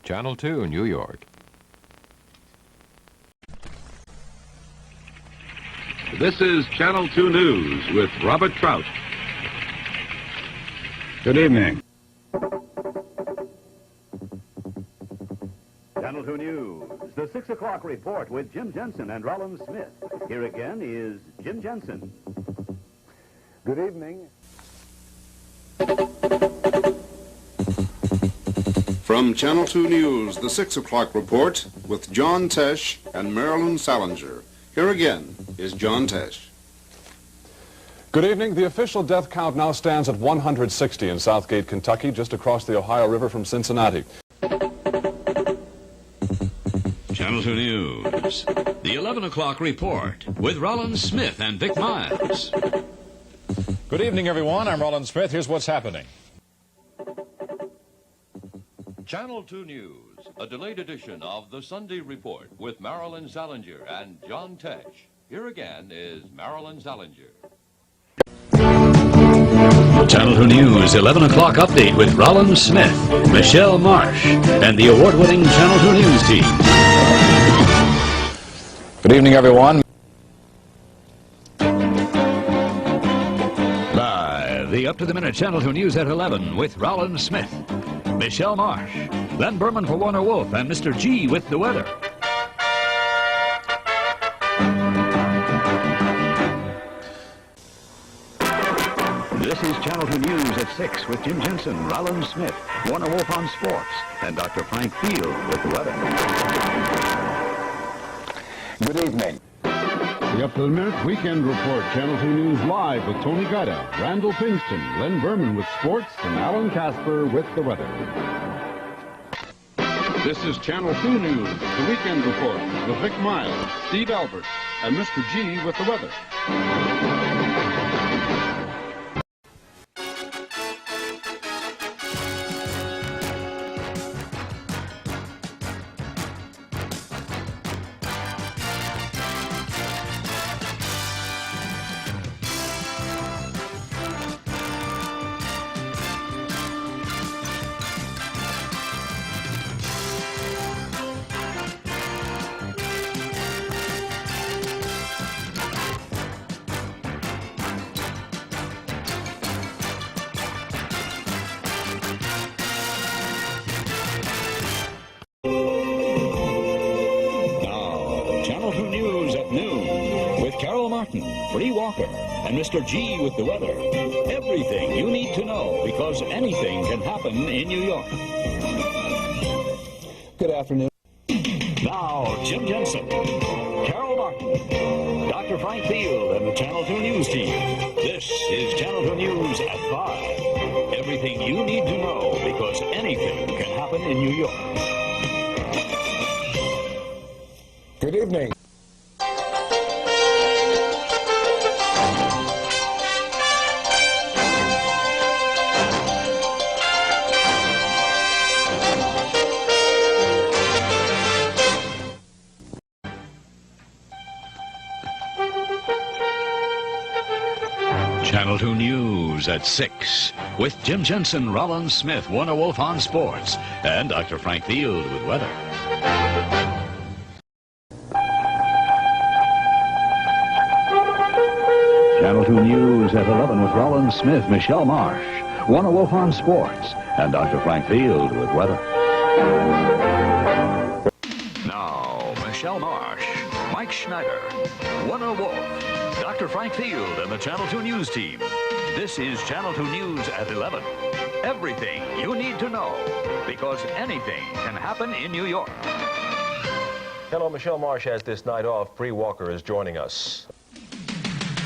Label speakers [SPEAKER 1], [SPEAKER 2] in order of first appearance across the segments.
[SPEAKER 1] Channel 2, New York.
[SPEAKER 2] This is Channel 2 News with Robert Trout.
[SPEAKER 3] Good evening.
[SPEAKER 4] Channel 2 News, the 6 o'clock report with Jim Jensen and Rollins Smith. Here again is Jim Jensen.
[SPEAKER 3] Good evening.
[SPEAKER 5] From Channel 2 News, the 6 o'clock report with John Tesh and Marilyn Salinger. Here again is John Tesh.
[SPEAKER 6] Good evening. The official death count now stands at 160 in Southgate, Kentucky, just across the Ohio River from Cincinnati.
[SPEAKER 7] Channel 2 News, the 11 o'clock report with Rollins Smith and Vic Miles.
[SPEAKER 8] Good evening, everyone. I'm Rollins Smith. Here's what's happening.
[SPEAKER 1] Channel 2 News, a delayed edition of the Sunday Report with Marilyn Salinger and John Tesh. Here again is Marilyn Salinger.
[SPEAKER 7] Channel 2 News, 11 o'clock update with Rollins Smith, Michelle Marsh, and the award-winning Channel 2 News team.
[SPEAKER 8] Good evening, everyone.
[SPEAKER 7] Live, the up-to-the-minute Channel 2 News at 11 with Rollins Smith, Michelle Marsh, Len Berman for Warner Wolf, and Mr. G with the weather.
[SPEAKER 4] This is Channel 2 News at 6 with Jim Jensen, Rollins Smith, Warner Wolf on sports, and Dr. Frank Field with the weather.
[SPEAKER 3] Good evening.
[SPEAKER 2] The up-to-the-minute weekend report, Channel 2 News live with Tony Guida, Randall Pinkston, Len Berman with sports, and Alan Casper with the weather. This is Channel 2 News, the weekend report with Vic Miles, Steve Albert, and Mr. G with the weather.
[SPEAKER 7] Channel 2 News at noon with Carol Martin, Bree Walker, and Mr. G with the weather. Everything you need to know, because anything can happen in New York.
[SPEAKER 8] Good afternoon.
[SPEAKER 7] Now, Jim Jensen, Carol Martin, Dr. Frank Field, and the Channel 2 News team. This is Channel 2 News at 5. Everything you need to know, because anything can happen in New York.
[SPEAKER 8] Good evening.
[SPEAKER 7] Channel 2 News at 6 with Jim Jensen, Rollins Smith, Warner Wolf on sports, and Dr. Frank Field with weather. Channel 2 News at 11 with Rollins Smith, Michelle Marsh, Warner Wolf on sports, and Dr. Frank Field with weather. Now, Michelle Marsh, Mike Schneider, Warner Wolf, Dr. Frank Field, and the Channel 2 News team. This is Channel 2 News at 11. Everything you need to know, because anything can happen in New York.
[SPEAKER 9] Hello, Michelle Marsh has this night off. Bree Walker is joining us.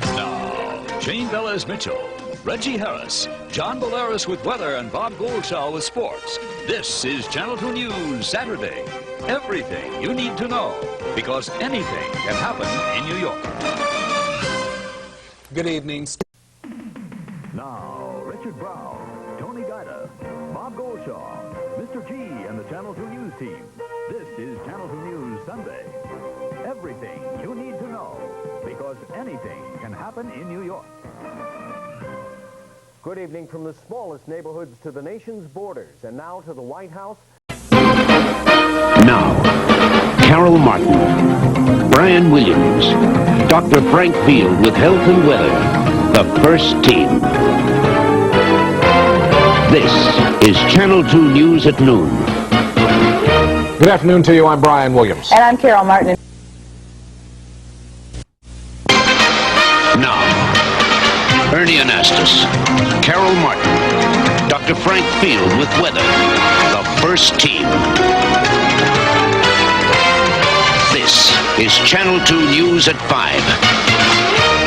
[SPEAKER 7] Now, Jane Velez-Mitchell, Reggie Harris, John Bolaris with weather, and Bob Goldshaw with sports. This is Channel 2 News Saturday. Everything you need to know, because anything can happen in New York.
[SPEAKER 8] Good evening.
[SPEAKER 4] Now, Richard Brown, Tony Guida, Bob Goldshaw, Mr. G, and the Channel 2 News team. This is Channel 2 News Sunday. Everything you need to know, because anything can happen in New York.
[SPEAKER 9] Good evening from the smallest neighborhoods to the nation's borders. And now to the White House.
[SPEAKER 10] Carol Martin, Brian Williams, Dr. Frank Field with health and weather, the first team. This is Channel 2 News at noon.
[SPEAKER 11] Good afternoon to you. I'm Brian Williams.
[SPEAKER 12] And I'm Carol Martin.
[SPEAKER 10] Now, Ernie Anastas, Carol Martin, Dr. Frank Field with weather, the first team. This is Channel 2 News at 5.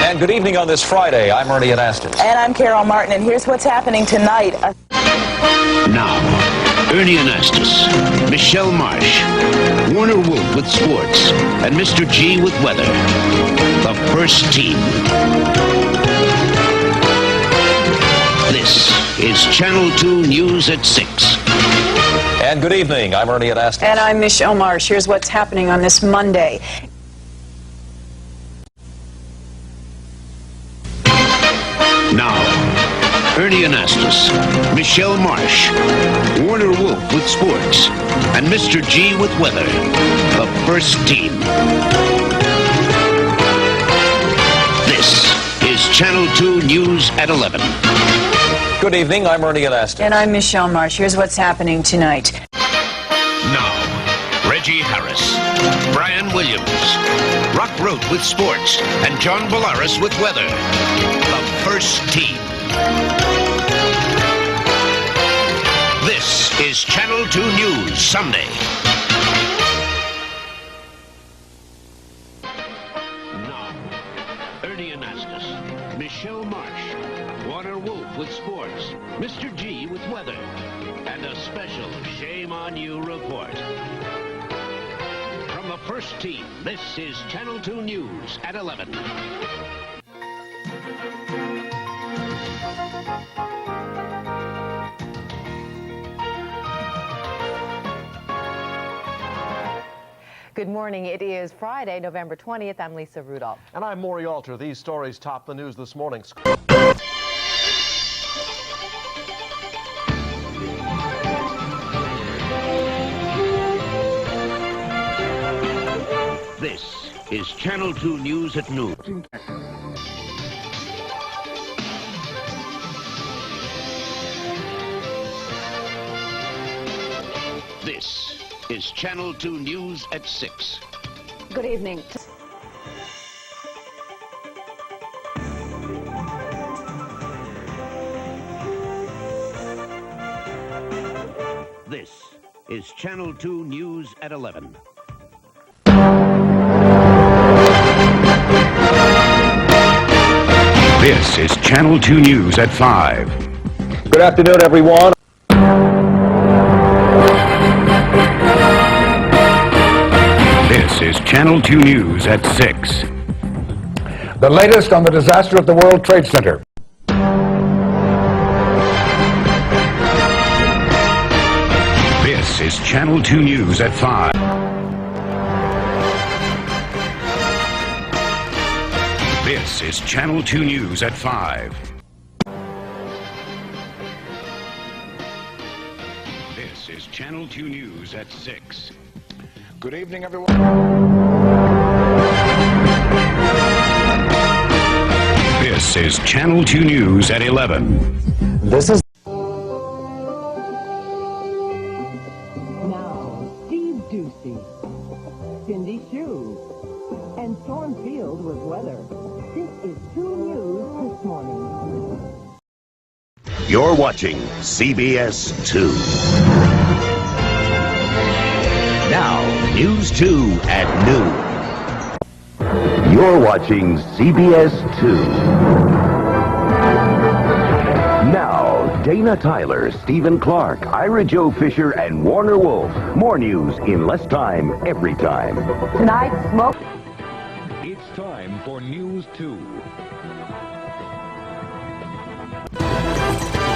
[SPEAKER 8] And good evening on this Friday. I'm Ernie Anastas.
[SPEAKER 12] And I'm Carol Martin, and here's what's happening tonight.
[SPEAKER 10] Now, Ernie Anastas, Michelle Marsh, Warner Wolf with sports, and Mr. G with weather. The first team. This is Channel 2 News at 6.
[SPEAKER 8] And good evening. I'm Ernie Anastas.
[SPEAKER 13] And I'm Michelle Marsh. Here's what's happening on this Monday.
[SPEAKER 10] Now, Ernie Anastas, Michelle Marsh, Warner Wolf with sports, and Mr. G with weather. The first team. This is Channel 2 News at 11.
[SPEAKER 8] Good evening. I'm Ernie Anastas.
[SPEAKER 13] And I'm Michelle Marsh. Here's what's happening tonight.
[SPEAKER 10] Now, Reggie Harris, Brian Williams, Rock Rote with sports, and John Bellaris with weather. The first team. This is Channel 2 News Sunday. Now, Ernie Anastas, Michelle Marsh, Warner Wolf with sports, Mr. G with weather, and a special Shame on You report. From the first team, this is Channel 2 News at 11.
[SPEAKER 14] Good morning. It is Friday, November 20th. I'm Lisa Rudolph.
[SPEAKER 9] And I'm Maury Alter. These stories top the news this morning.
[SPEAKER 10] This is Channel 2 News at noon. This is Channel 2 News at 6.
[SPEAKER 13] Good evening.
[SPEAKER 10] This is Channel 2 News at 11. This is Channel 2 News at 5.
[SPEAKER 11] Good afternoon, everyone.
[SPEAKER 10] This is Channel 2 News at 6.
[SPEAKER 11] The latest on the disaster at the World Trade Center.
[SPEAKER 10] This is Channel 2 News at 5. This is Channel 2 News at 5. This is Channel 2 News at 6.
[SPEAKER 11] Good evening, everyone.
[SPEAKER 10] This is Channel 2 News at 11.
[SPEAKER 11] This is
[SPEAKER 15] Now, Steve Ducey, Cindy Hughes, and Storm Field with weather. This is 2 News this morning.
[SPEAKER 10] You're watching CBS 2. Now, News 2 at noon. You're watching CBS 2. Now, Dana Tyler, Stephen Clark, Ira Joe Fisher, and Warner Wolf. More news in less time, every time.
[SPEAKER 12] Tonight, smoke.
[SPEAKER 4] It's time for News 2.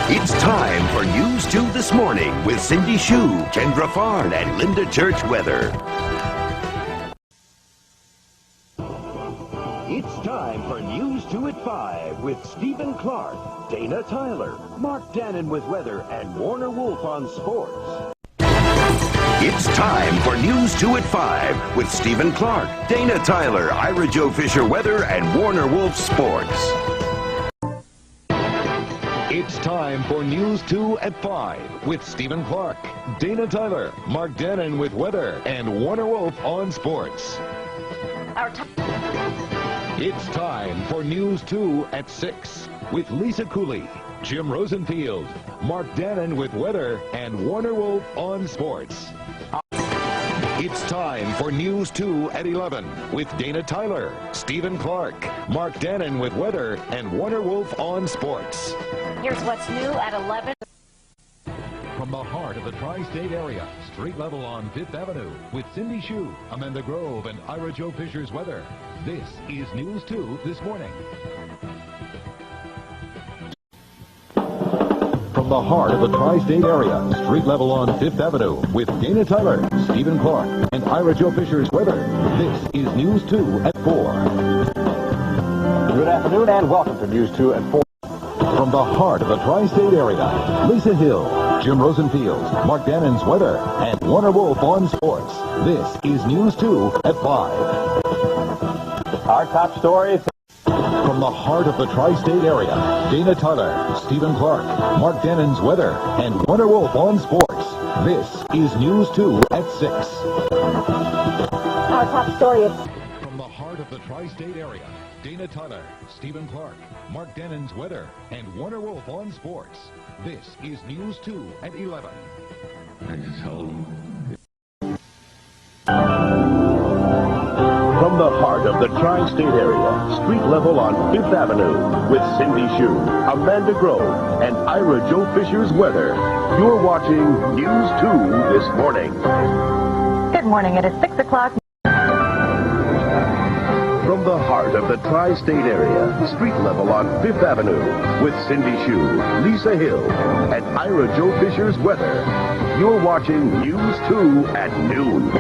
[SPEAKER 10] It's time for News 2 this morning with Cindy Shue, Kendra Farn, and Linda Church Weather.
[SPEAKER 4] It's time for News 2 at 5 with Stephen Clark, Dana Tyler, Mark Dannon with weather, and Warner Wolf on sports.
[SPEAKER 16] It's time for News 2 at 5 with Stephen Clark, Dana Tyler, Ira Joe Fisher Weather, and Warner Wolf Sports.
[SPEAKER 7] It's time for News 2 at 5 with Stephen Clark, Dana Tyler, Mark Dannon with weather, and Warner Wolf on sports. It's time for News 2 at 6 with Lisa Cooley, Jim Rosenfield, Mark Dannon with weather, and Warner Wolf on sports. It's time for News 2 at 11 with Dana Tyler, Stephen Clark, Mark Dannon with weather, and Warner Wolf on sports.
[SPEAKER 17] Here's what's new at 11.
[SPEAKER 7] From the heart of the tri-state area, street level on 5th Avenue with Cindy Shue, Amanda Grove, and Ira Joe Fisher's weather. This is News 2 this morning. From the heart of the tri-state area, street level on 5th Avenue with Dana Tyler, Stephen Clark, and Ira Joe Fisher's weather. This is News 2 at 4.
[SPEAKER 3] Good afternoon and welcome to News 2 at 4.
[SPEAKER 7] From the heart of the tri-state area, Lisa Hill, Jim Rosenfield, Mark Dannon's weather, and Warner Wolf on sports. This is News 2 at 5.
[SPEAKER 3] Our top stories.
[SPEAKER 7] From the heart of the tri-state area, Dana Tyler, Stephen Clark, Mark Dannon's weather, and Warner Wolf on sports. This is News 2 at 6.
[SPEAKER 17] Our top story is...
[SPEAKER 7] From the heart of the tri-state area, Dana Tyler, Stephen Clark, Mark Dannon's weather, and Warner Wolf on sports. This is News 2 at 11.
[SPEAKER 18] From the heart of the tri-state area, street level on 5th Avenue, with Cindy Shue, Amanda Grove, and Ira Joe Fisher's weather. You're watching News 2 this morning.
[SPEAKER 12] Good morning. It is 6 o'clock.
[SPEAKER 18] From the heart of the tri-state area, street level on 5th Avenue, with Cindy Shue, Lisa Hill, and Ira Joe Fisher's weather. You're watching News 2 at noon.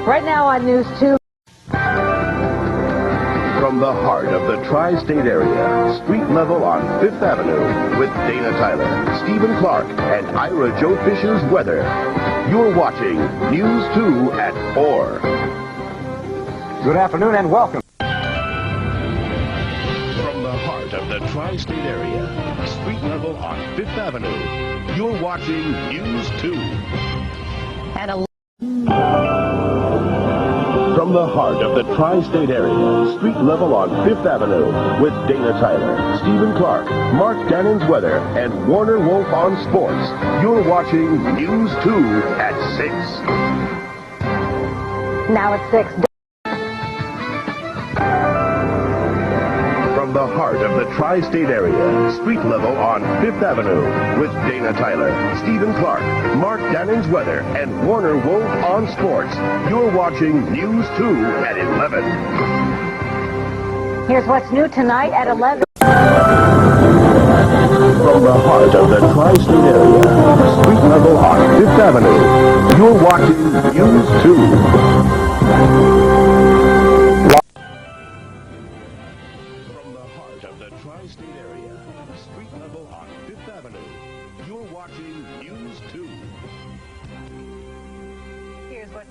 [SPEAKER 12] Right now on News 2.
[SPEAKER 18] From the heart of the tri-state area, street level on 5th Avenue, with Dana Tyler, Stephen Clark, and Ira Joe Fisher's weather. You're watching News 2 at 4.
[SPEAKER 3] Good afternoon and welcome.
[SPEAKER 18] From the heart of the tri-state area, street level on 5th Avenue, you're watching News 2.
[SPEAKER 12] And a...
[SPEAKER 18] From the heart of the tri-state area, street level on 5th Avenue, with Dana Tyler, Stephen Clark, Mark Dannon's weather, and Warner Wolf on sports. You're watching News 2 at 6.
[SPEAKER 12] Now it's 6.
[SPEAKER 18] From the heart of the tri-state area, street level on 5th Avenue, with Dana Tyler, Stephen Clark, Mark Dannon's weather, and Warner Wolf on sports. You're watching News 2 at 11.
[SPEAKER 12] Here's what's new tonight at 11.
[SPEAKER 18] From the heart of the tri-state area, street level on 5th Avenue, you're watching News 2. Tri-state area, street level on 5th Avenue. You're watching News 2.
[SPEAKER 12] Here's what...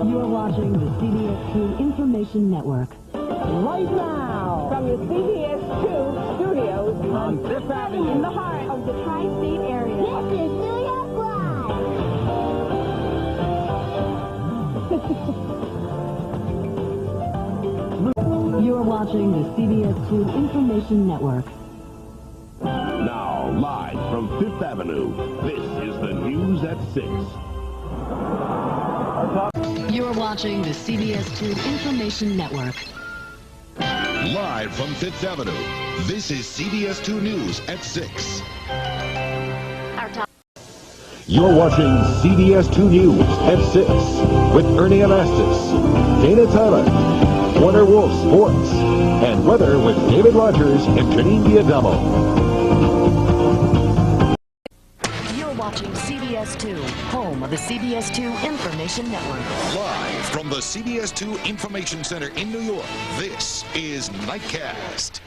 [SPEAKER 15] You're watching the CBS-2 Information Network. Right now, from the CBS-2 studios on 5th Avenue, in the heart of the tri-state area. This is New York Live. You're watching the CBS-2 Information Network.
[SPEAKER 18] Now, live from 5th Avenue, this is the News at 6.
[SPEAKER 15] You're watching the CBS-2 Information Network.
[SPEAKER 19] Live from 5th Avenue, this is CBS-2 News at 6.
[SPEAKER 7] You're watching CBS-2 News at 6 with Ernie Anastas, Dana Tyler, Warner Wolf Sports, and weather with David Rogers and Janine Diadamo.
[SPEAKER 20] You're watching CBS-2, home of the CBS-2 Information Network.
[SPEAKER 19] Live from the CBS-2 Information Center in New York, this is Nightcast.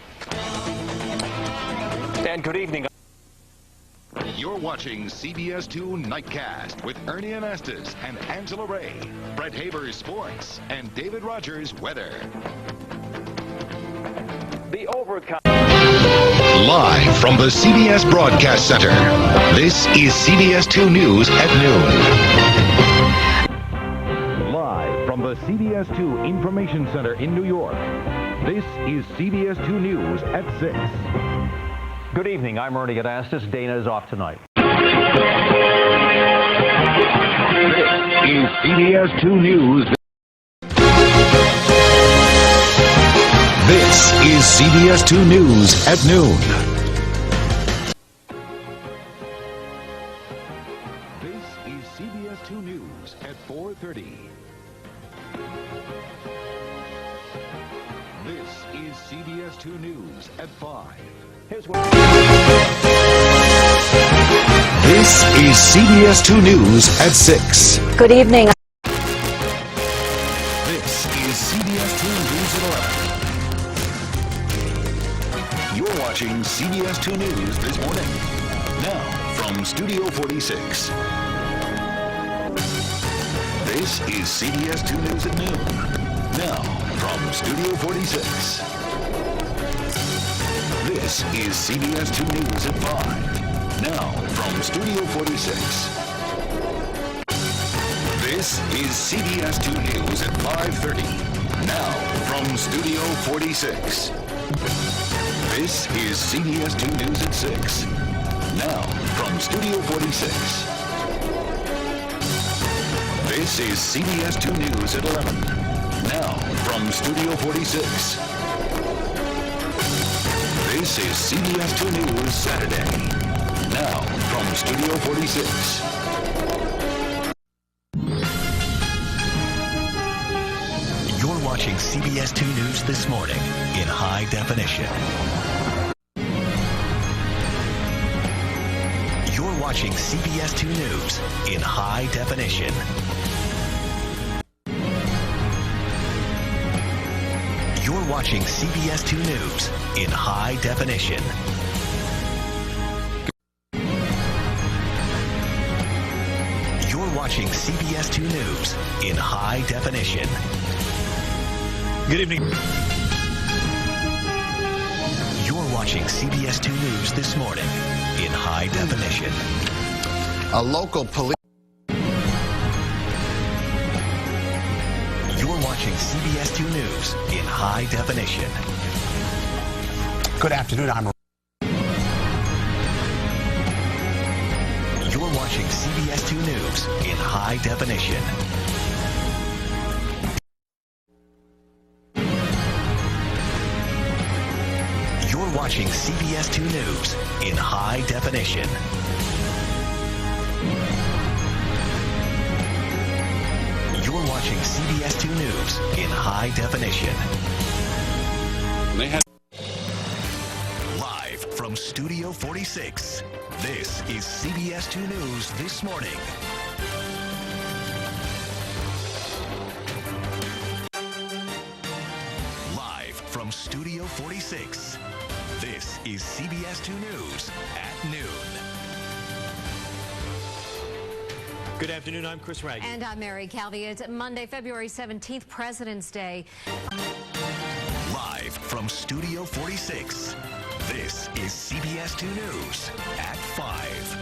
[SPEAKER 9] And good evening.
[SPEAKER 19] You're watching CBS 2 Nightcast with Ernie Anastas and Angela Ray, Brett Haber's sports, and David Rogers' weather.
[SPEAKER 9] The overcast.
[SPEAKER 19] Live from the CBS Broadcast Center, this is CBS 2 News at noon.
[SPEAKER 4] Live from the CBS 2 Information Center in New York, this is CBS 2 News at 6.
[SPEAKER 3] Good evening. I'm Ernie Anastas. Dana is off tonight.
[SPEAKER 19] This is CBS 2 News. This is CBS 2 News at noon.
[SPEAKER 4] This is CBS 2 News at 4:30. This is CBS 2 News at 5. Here's what...
[SPEAKER 19] This is CBS 2 News at 6.
[SPEAKER 12] Good evening.
[SPEAKER 19] This is CBS 2 News at 11. You're watching CBS 2 News this morning. Now, from Studio 46. This is CBS 2 News at noon. Now, from Studio 46. This is CBS 2 News at 5. Now, from Studio 46. This is CBS 2 News at 5:30. Now, from Studio 46. This is CBS 2 News at 6. Now, from Studio 46. This is CBS 2 News at 11. Now, from Studio 46. This is CBS 2 News Saturday. Now, from Studio 46.
[SPEAKER 21] You're watching CBS 2 News this morning in high definition. You're watching CBS 2 News in high definition. You're watching CBS 2 News in high definition. You're watching CBS 2 News in high definition. Good evening. You're watching CBS 2 News this morning in high definition.
[SPEAKER 22] A local police...
[SPEAKER 21] You're watching CBS 2 News in high definition.
[SPEAKER 22] Good afternoon,
[SPEAKER 21] You're watching CBS 2 News in high definition. You're watching CBS 2 News in high definition. You're watching CBS 2 News in high definition. Live from Studio 46, this is CBS 2 News This Morning. Live from Studio 46, this is CBS 2 News at noon.
[SPEAKER 23] Good afternoon, I'm Chris Raggi.
[SPEAKER 24] And I'm Mary Calvi. It's Monday, February 17th, President's Day.
[SPEAKER 21] Live from Studio 46, this is CBS 2 News at 5.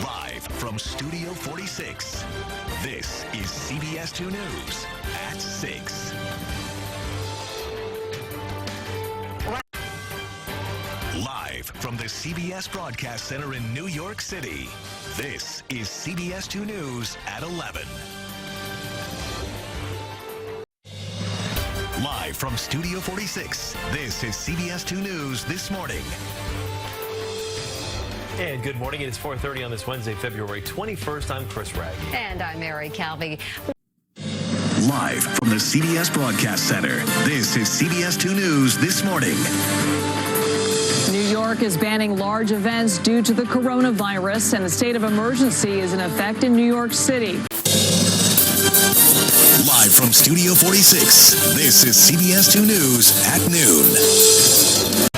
[SPEAKER 21] Live from Studio 46, this is CBS 2 News at 6. Live from the CBS Broadcast Center in New York City, this is CBS 2 News at 11. Live from Studio 46, this is CBS 2 News This Morning.
[SPEAKER 23] And good morning. It is 4:30 on this Wednesday, February 21st. I'm Chris Raggi.
[SPEAKER 24] And I'm Mary Calvi.
[SPEAKER 21] Live from the CBS Broadcast Center, this is CBS 2 News This Morning.
[SPEAKER 13] New York is banning large events due to the coronavirus, and the state of emergency is in effect in New York City.
[SPEAKER 21] Live from Studio 46, this is CBS 2 News at noon.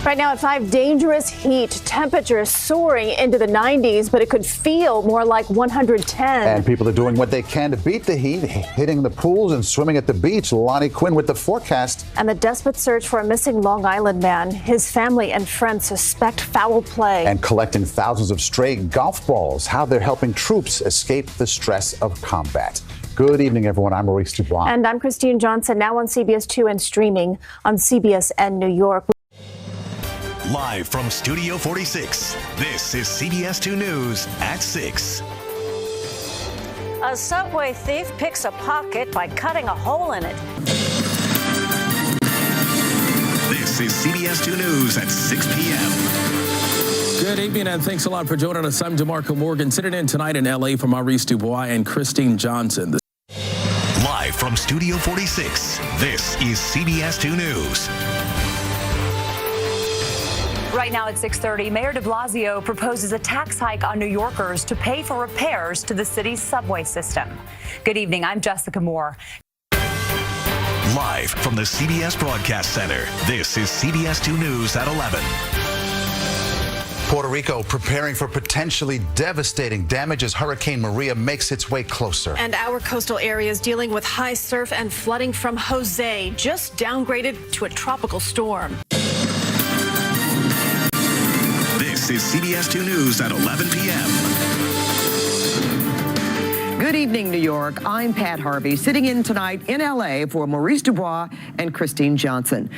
[SPEAKER 1] Right now at 5, dangerous heat. Temperatures soaring into the 90s, but it could feel more like 110.
[SPEAKER 2] And people are doing what they can to beat the heat, hitting the pools and swimming at the beach. Lonnie Quinn with the forecast.
[SPEAKER 1] And the desperate search for a missing Long Island man. His family and friends suspect foul play.
[SPEAKER 2] And collecting thousands of stray golf balls. How they're helping troops escape the stress of combat. Good evening, everyone. I'm Maurice Dubois.
[SPEAKER 1] And I'm Christine Johnson, now on CBS 2 and streaming on CBSN New York.
[SPEAKER 21] Live from Studio 46, this is CBS 2 News at 6.
[SPEAKER 17] A subway thief picks a pocket by cutting a hole in it.
[SPEAKER 21] This is CBS 2 News at 6 p.m.
[SPEAKER 5] Good evening, and thanks a lot for joining us. I'm DeMarco Morgan, sitting in tonight in L.A. for Maurice Dubois and Christine Johnson.
[SPEAKER 21] Live from Studio 46, this is CBS 2 News.
[SPEAKER 6] Right now at 6:30, Mayor de Blasio proposes a tax hike on New Yorkers to pay for repairs to the city's subway system. Good evening, I'm Jessica Moore.
[SPEAKER 21] Live from the CBS Broadcast Center, this is CBS 2 News at 11.
[SPEAKER 2] Puerto Rico preparing for potentially devastating damage as Hurricane Maria makes its way closer.
[SPEAKER 1] And our coastal areas dealing with high surf and flooding from Jose, just downgraded to a tropical storm.
[SPEAKER 21] This is CBS 2 News at 11 p.m.
[SPEAKER 25] Good evening, New York. I'm Pat Harvey, sitting in tonight in L.A. for Maurice Dubois and Christine Johnson.